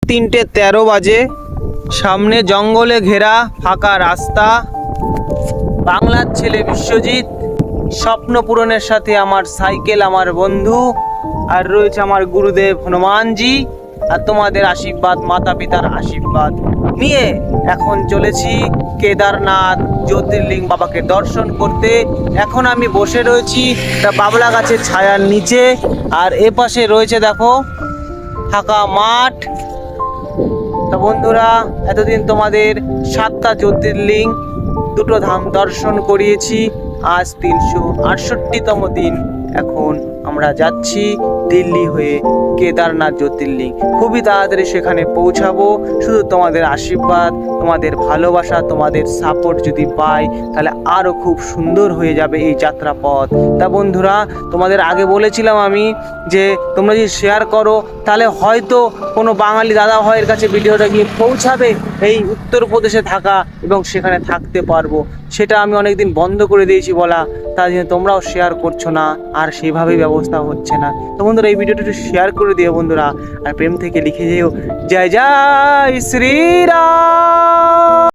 3:13 বাজে। সামনে জঙ্গলে ঘেরা ফাঁকা রাস্তা। বাংলার ছেলে বিশ্বজিৎ, স্বপ্ন পূরণের সাথে আমার সাইকেল, আমার বন্ধু, আর রয়েছে আমার গুরুদেব হনুমানজি, আর তোমাদের আশীর্বাদ, মাতা পিতার আশীর্বাদ নিয়ে এখন চলেছি কেদারনাথ জ্যোতির্লিঙ্গ বাবাকে দর্শন করতে। এখন আমি বসে রয়েছি একটা বাবলা গাছের ছায়ার নিচে, আর এপাশে রয়েছে দেখো ফাঁকা মাঠ। তা বন্ধুরা, এতদিন তোমাদের 7টা জ্যোতির্লিঙ্গ, 2টো ধাম দর্শন করিয়েছি। আজ 368তম দিন। এখন আমরা যাচ্ছি দিল্লি হয়ে কেদারনাথ জ্যোতির্লিঙ্গ। খুবই তাড়াতাড়ি সেখানে পৌঁছাবো। শুধু তোমাদের আশীর্বাদ, তোমাদের ভালোবাসা, তোমাদের সাপোর্ট যদি পাই তাহলে আরও খুব সুন্দর হয়ে যাবে এই যাত্রাপথ। তা বন্ধুরা, তোমাদের আগে বলেছিলাম আমি যে তোমরা যদি শেয়ার করো তাহলে হয়তো কোনো বাঙালি দাদা ভাইয়ের কাছে ভিডিওটা গিয়ে পৌঁছাবে এই উত্তরপ্রদেশে থাকা, এবং সেখানে থাকতে পারবো। সেটা আমি অনেকদিন বন্ধ করে দিয়েছি বলা, তার জন্য তোমরাও শেয়ার করছো না, আর সেভাবেই ব্যবস্থা হচ্ছে না। তো বন্ধুরা, এই ভিডিওটা একটু শেয়ার করে দিও বন্ধুরা, আর প্রেম থেকে লিখে যেও জয় জয় শ্রীরাম।